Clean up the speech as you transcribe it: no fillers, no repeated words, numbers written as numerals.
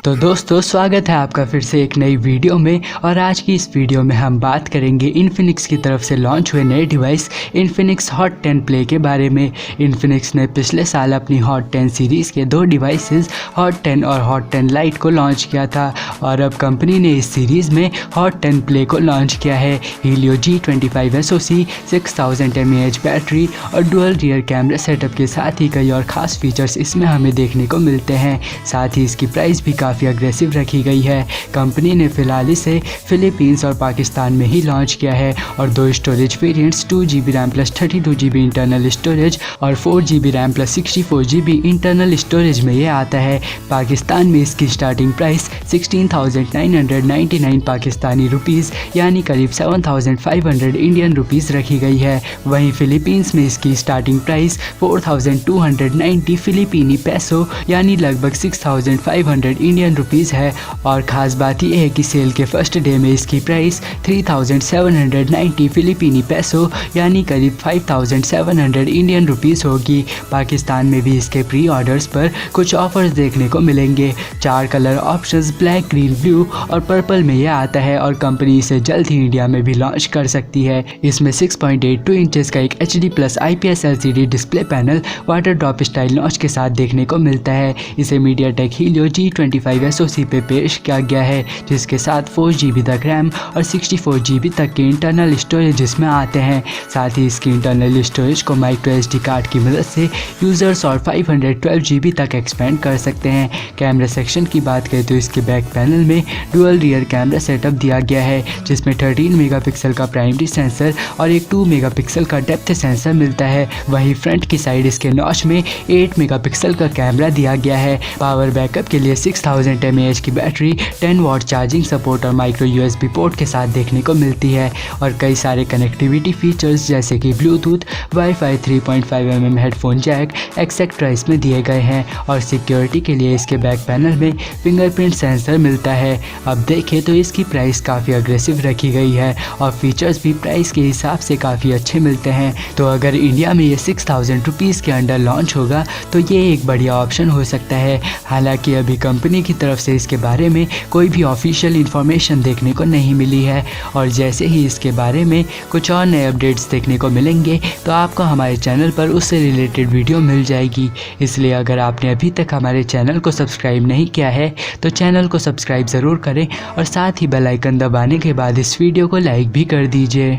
तो दोस्तों स्वागत है आपका फिर से एक नई वीडियो में। और आज की इस वीडियो में हम बात करेंगे इन्फिनिक्स की तरफ से लॉन्च हुए नए डिवाइस इन्फिनिक्स हॉट 10 प्ले के बारे में। इन्फिनिक्स ने पिछले साल अपनी हॉट 10 सीरीज़ के दो डिवाइसेस हॉट 10 और हॉट 10 लाइट को लॉन्च किया था और अब कंपनी ने इस सीरीज़ में हॉट 10 प्ले को लॉन्च किया है। Helio G25 SoC 6000 mAh battery और डुअल रियर कैमरा सेटअप के साथ ही कई और ख़ास फीचर्स इसमें हमें देखने को मिलते हैं। साथ ही इसकी प्राइस भी काफ़ी अग्रेसिव रखी गई है। कंपनी ने फिलहाल इसे फिलीपींस और पाकिस्तान में ही लॉन्च किया है और दो storage variants 2GB RAM plus 32GB internal storage और 4GB RAM plus 64GB internal storage में ये आता है। पाकिस्तान में इसकी स्टार्टिंग प्राइस 16,999 पाकिस्तानी रुपीज़ यानी करीब 7,500 इंडियन रुपीज़ रखी गई है। वहीं फिलीपींस में इसकी स्टार्टिंग प्राइस 4,290 फिलीपीनी पैसो यानी लगभग 6,500 इंडियन रुपीज़ है। और ख़ास बात यह है कि सेल के फर्स्ट डे में इसकी प्राइस 3,790 फिलीपीनी पैसो यानी करीब 5,700 इंडियन रुपीज़ होगी। पाकिस्तान में भी इसके प्री ऑर्डर्स पर कुछ ऑफर्स देखने को मिलेंगे। 4 colour options black, green, blue और पर्पल में यह आता है और कंपनी इसे जल्द ही इंडिया में भी लॉन्च कर सकती है। इसमें 6.82 इंचेस का एक HD plus IPS LCD display panel water drop style notch के साथ देखने को मिलता है। इसे मीडियाटेक हीलियो G25 SoC पे पेश किया गया है जिसके साथ 4GB तक रैम और 64GB तक के इंटरनल स्टोरेज इसमें आते हैं। साथ ही इसकी इंटरनल स्टोरेज को माइक्रो SD कार्ड की मदद से यूज़र्स और 512GB तक एक्सपेंड कर सकते हैं। कैमरा सेक्शन की बात करें तो इसके बैक पैनल में डुअल रियर कैमरा सेटअप दिया गया है जिसमें 13 मेगापिक्सल का प्राइमरी सेंसर और एक 2 मेगापिक्सल का डेप्थ सेंसर मिलता है। वहीं फ्रंट की साइड इसके नॉच में 8 मेगापिक्सल का कैमरा दिया गया है। पावर बैकअप के लिए 6000 mAh की बैटरी, 10 वाट चार्जिंग सपोर्ट और माइक्रो USB पोर्ट के साथ देखने को मिलती है। और कई सारे कनेक्टिविटी फीचर्स जैसे कि Bluetooth, wifi, 3.5mm headphone jack etcetera इसमें दिए गए हैं। और सिक्योरिटी के लिए इसके बैक पैनल में फिंगरप्रिंट सेंसर मिलता है। अब देखें तो इसकी प्राइस काफ़ी अग्रेसिव रखी गई है और फीचर्स भी प्राइस के हिसाब से काफ़ी अच्छे मिलते हैं। तो अगर इंडिया में ये 6,000 रुपीज़ के अंडर लॉन्च होगा तो ये एक बढ़िया ऑप्शन हो सकता है। हालांकि अभी कंपनी की तरफ से इसके बारे में कोई भी ऑफिशियल इन्फॉर्मेशन देखने को नहीं मिली है और जैसे ही इसके बारे में कुछ और नए अपडेट्स देखने को मिलेंगे तो आपको हमारे चैनल पर उससे रिलेटेड वीडियो मिल जाएगी। इसलिए अगर आपने अभी तक हमारे चैनल को सब्सक्राइब नहीं किया है तो चैनल को सब्सक्राइब ज़रूर करें और साथ ही बेल आइकन दबाने के बाद इस वीडियो को लाइक भी कर दीजिए।